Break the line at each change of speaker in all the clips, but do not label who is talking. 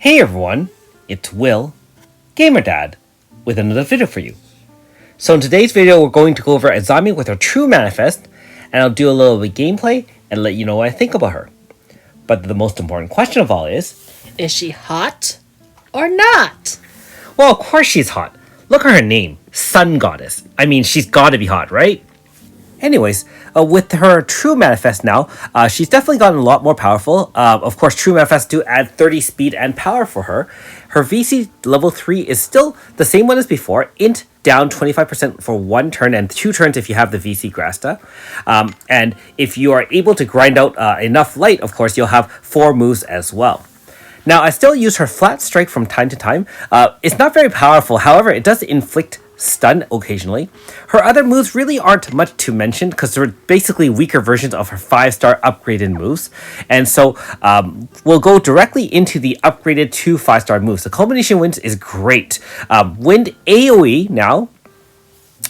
Hey everyone, it's Will, Gamer Dad, with another video for you. So in today's video, we're going to go over Azami with her true manifest, and I'll do a little bit of gameplay and let you know what I think about her. But the most important question of all is
she hot or not?
Well, of course she's hot. Look at her name, Sun Goddess. I mean, she's gotta be hot, right? Anyways, with her true manifest now, she's definitely gotten a lot more powerful. Of course, true manifests do add 30 speed and power for her. Her VC level 3 is still the same one as before. Int down 25% for 1 turn and 2 turns if you have the VC Grasta. And if you are able to grind out enough light, of course, you'll have 4 moves as well. Now, I still use her flat strike from time to time. It's not very powerful. However, it does inflict stun occasionally. Her other moves really aren't much to mention because they're basically weaker versions of her 5-star upgraded moves. And so we'll go directly into the upgraded 2 5-star moves. The Culmination Winds is great. Wind Aoe now,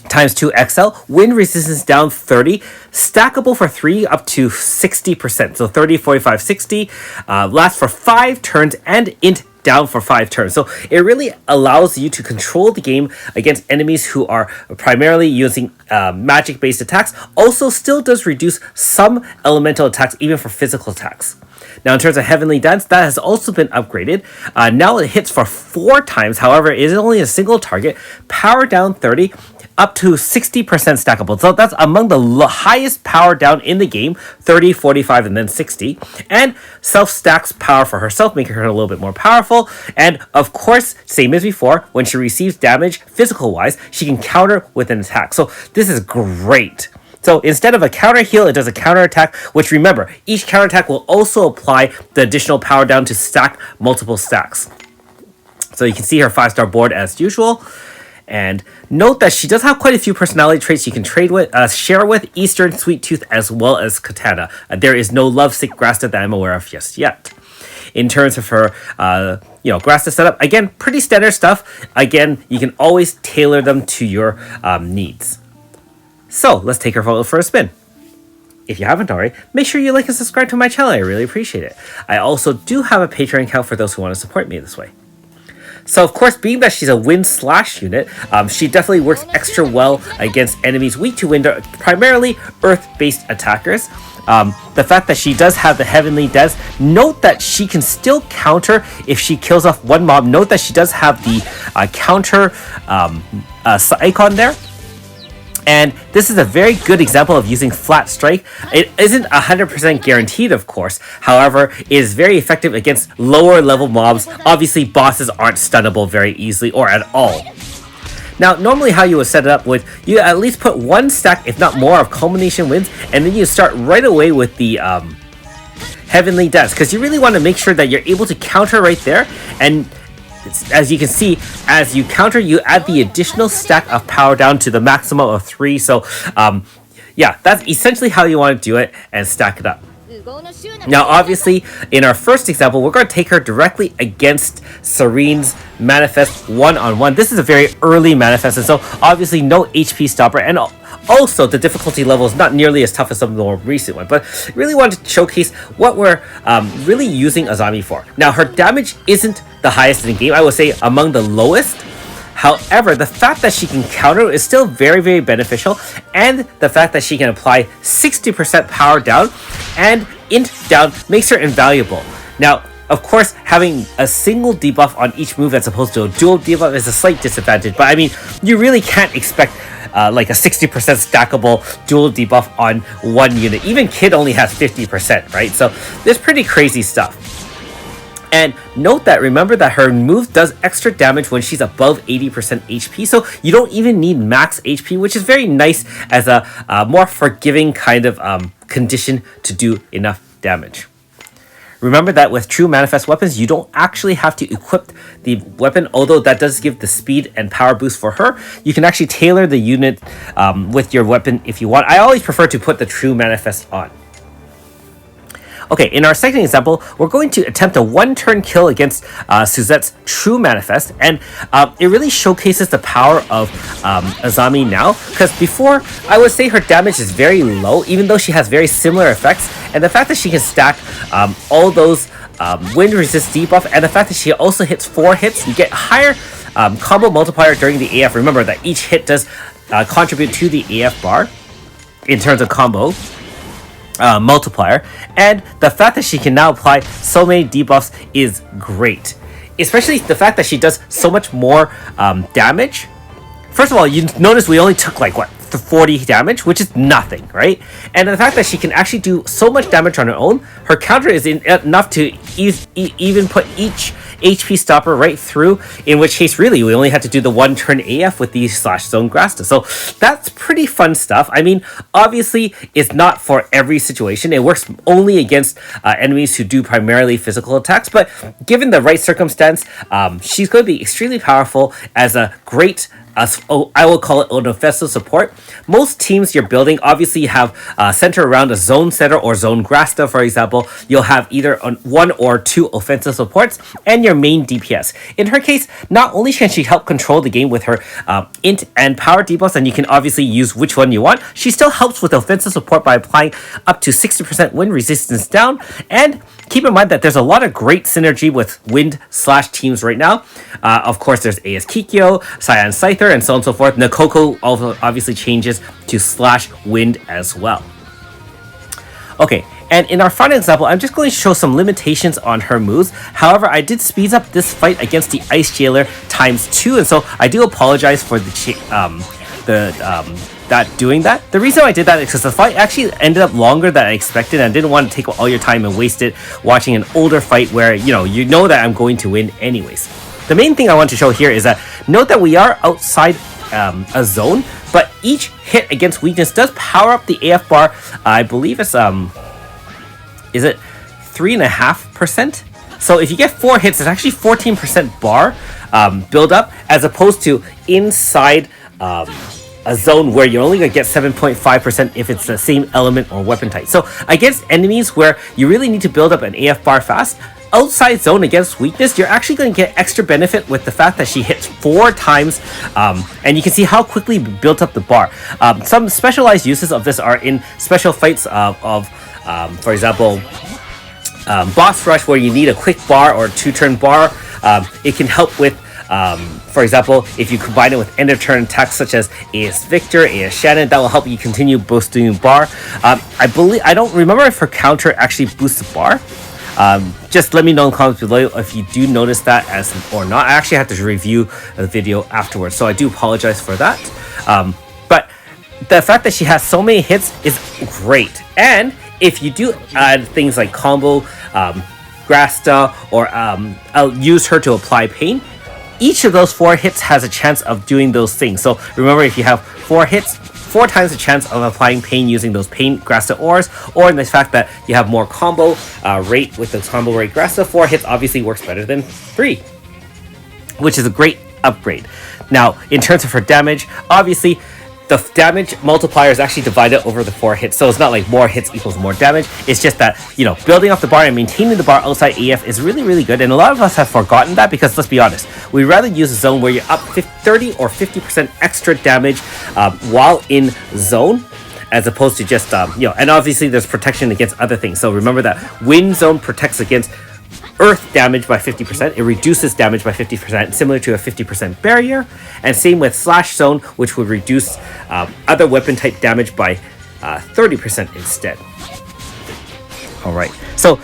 times 2 XL, wind resistance down 30, stackable for 3 up to 60%. So 30, 45, 60, lasts for 5 turns and int down for 5 turns. So it really allows you to control the game against enemies who are primarily using magic based attacks. Also still does reduce some elemental attacks even for physical attacks. Now in terms of Heavenly Dance, that has also been upgraded. Now it hits for 4 times. However, it is only a single target. Power down 30, up to 60% stackable. So that's among the highest power down in the game, 30, 45, and then 60. And self-stacks power for herself, making her a little bit more powerful. And of course, same as before, when she receives damage physical-wise, she can counter with an attack. So this is great. So instead of a counter heal, it does a counterattack, which remember, each counterattack will also apply the additional power down to stack multiple stacks. So you can see her 5-star board as usual. And note that she does have quite a few personality traits you can trade with, share with Eastern Sweet Tooth as well as Katana. There is no Lovesick Grasta that I'm aware of just yet. In terms of her, Grasta setup, again, pretty standard stuff. Again, you can always tailor them to your needs. So let's take her photo for a spin. If you haven't already, make sure you like and subscribe to my channel. I really appreciate it. I also do have a Patreon account for those who want to support me this way. So of course, being that she's a wind slash unit, she definitely works extra well against enemies weak to wind, primarily earth-based attackers. The fact that she does have the Heavenly Dance, note that she can still counter if she kills off one mob. Note that she does have the counter icon there. And this is a very good example of using flat strike. It isn't 100% guaranteed, of course. However, it is very effective against lower level mobs. Obviously, bosses aren't stunnable very easily or at all. Now, normally how you would set it up would you at least put 1 stack, if not more, of Culmination Winds, and then you start right away with the Heavenly Dance, because you really want to make sure that you're able to counter right there. And as you can see, as you counter, you add the additional stack of power down to the maximum of 3. So, yeah, that's essentially how you want to do it and stack it up. Now, obviously, in our first example, we're going to take her directly against Serene's manifest one-on-one. This is a very early manifest, and so obviously no HP stopper, and also the difficulty level is not nearly as tough as some of the more recent ones, but really wanted to showcase what we're really using Azami for. Now, her damage isn't the highest in the game. I would say among the lowest. However, the fact that she can counter is still very, very beneficial, and the fact that she can apply 60% power down and int down makes her invaluable. Now, of course, having a single debuff on each move as opposed to a dual debuff is a slight disadvantage, but I mean, you really can't expect like a 60% stackable dual debuff on one unit. Even Kid only has 50%, right? So there's pretty crazy stuff. And note that, remember that her move does extra damage when she's above 80% HP, so you don't even need max HP, which is very nice as a more forgiving kind of condition to do enough damage. Remember that with true manifest weapons, you don't actually have to equip the weapon, although that does give the speed and power boost for her. You can actually tailor the unit with your weapon if you want. I always prefer to put the true manifest on. Okay, in our second example, we're going to attempt a 1-turn kill against Suzette's true manifest, and it really showcases the power of Azami now, because before, I would say her damage is very low, even though she has very similar effects, and the fact that she can stack all those wind resist debuff, and the fact that she also hits 4 hits, you get higher combo multiplier during the AF. Remember that each hit does contribute to the AF bar in terms of combo multiplier, and the fact that she can now apply so many debuffs is great, especially the fact that she does so much more damage. First of all, you notice we only took like what, 40 damage, which is nothing, right? And the fact that she can actually do so much damage on her own, her counter is enough to even put each HP stopper right through, in which case really we only had to do the 1 turn AF with the slash zone Grasta. So that's pretty fun stuff. I mean, obviously it's not for every situation. It works only against enemies who do primarily physical attacks, but given the right circumstance, she's going to be extremely powerful as a great I will call it an offensive support. Most teams you're building obviously have center around a zone setter or zone Grasta, for example. You'll have either 1 or 2 offensive supports and your main DPS. In her case, not only can she help control the game with her int and power debuffs, and you can obviously use which one you want, she still helps with offensive support by applying up to 60% wind resistance down. And keep in mind that there's a lot of great synergy with wind slash teams right now. Of course, there's AS Kikyo, Cyan Scyther, and so on and so forth. Nakoko also obviously changes to slash wind as well. Okay, and in our final example, I'm just going to show some limitations on her moves. However, I did speed up this fight against the Ice Jailer ×2, and so I do apologize for doing that. The reason I did that is because the fight actually ended up longer than I expected, and I didn't want to take all your time and waste it watching an older fight where you know that I'm going to win anyways. The main thing I want to show here is that note that we are outside a zone, but each hit against weakness does power up the AF bar. I believe it's is it 3.5%? So if you get 4 hits, it's actually 14% bar build up, as opposed to inside a zone where you're only going to get 7.5% if it's the same element or weapon type. So against enemies where you really need to build up an AF bar fast, outside zone against weakness, you're actually going to get extra benefit with the fact that she hits 4 times, and you can see how quickly built up the bar. Some specialized uses of this are in special fights of for example, boss rush, where you need a quick bar or 2-turn bar. It can help with for example, if you combine it with end of turn attacks such as AS Victor, AS Shannon, that will help you continue boosting bar. I don't remember if her counter actually boosts the bar. Just let me know in the comments below if you do notice that as or not. I actually have to review the video afterwards, so I do apologize for that. But the fact that she has so many hits is great, and if you do add things like combo, Grasta, or I'll use her to apply pain, each of those 4 hits has a chance of doing those things. So remember, if you have 4 hits, 4 times the chance of applying pain using those pain Grasta ores, or in the fact that you have more combo rate with the combo rate Grasta, 4 hits obviously works better than 3, which is a great upgrade. Now, in terms of her damage, obviously the damage multiplier is actually divided over the 4 hits, so it's not like more hits equals more damage. It's just that, building up the bar and maintaining the bar outside AF is really, really good, and a lot of us have forgotten that because, let's be honest, we'd rather use a zone where you're up 30 or 50% extra damage while in zone, as opposed to just, and obviously there's protection against other things. So remember that wind zone protects against earth damage by 50%. It reduces damage by 50%, similar to a 50% barrier. And same with slash zone, which would reduce other weapon type damage by 30% instead. Alright, so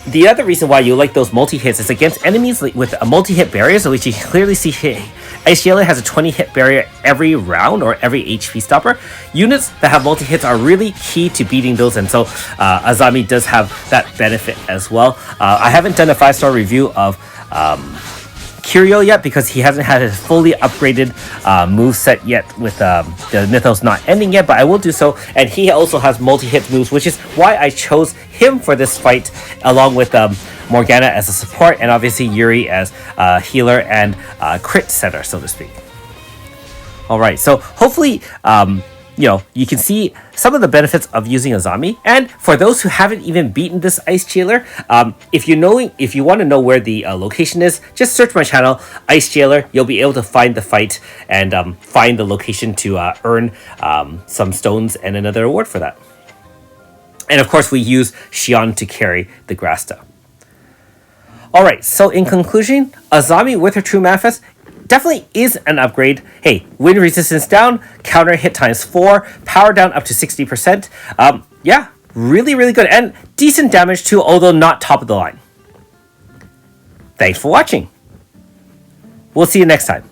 the other reason why you like those multi-hits is against enemies with a multi-hit barrier, so which you can clearly see here. Ice Jailer has a 20-hit barrier every round or every HP stopper. Units that have multi-hits are really key to beating those, and so Azami does have that benefit as well. I haven't done a 5-star review of Kiryu yet because he hasn't had his fully upgraded moveset yet with the Mythos not ending yet, but I will do so. And he also has multi-hit moves, which is why I chose him for this fight along with Morgana as a support, and obviously Yuri as healer and crit setter, so to speak. Alright, so hopefully you can see some of the benefits of using Azami. And for those who haven't even beaten this Ice Jailer, if you want to know where the location is, just search my channel, Ice Jailer. You'll be able to find the fight and find the location to earn some stones and another award for that. And of course, we use Xion to carry the Grasta. All right, so in conclusion, Azami with her true manifest definitely is an upgrade. Hey, wind resistance down, counter hit times 4, power down up to 60%. Yeah, really, really good. And decent damage too, although not top of the line. Thanks for watching. We'll see you next time.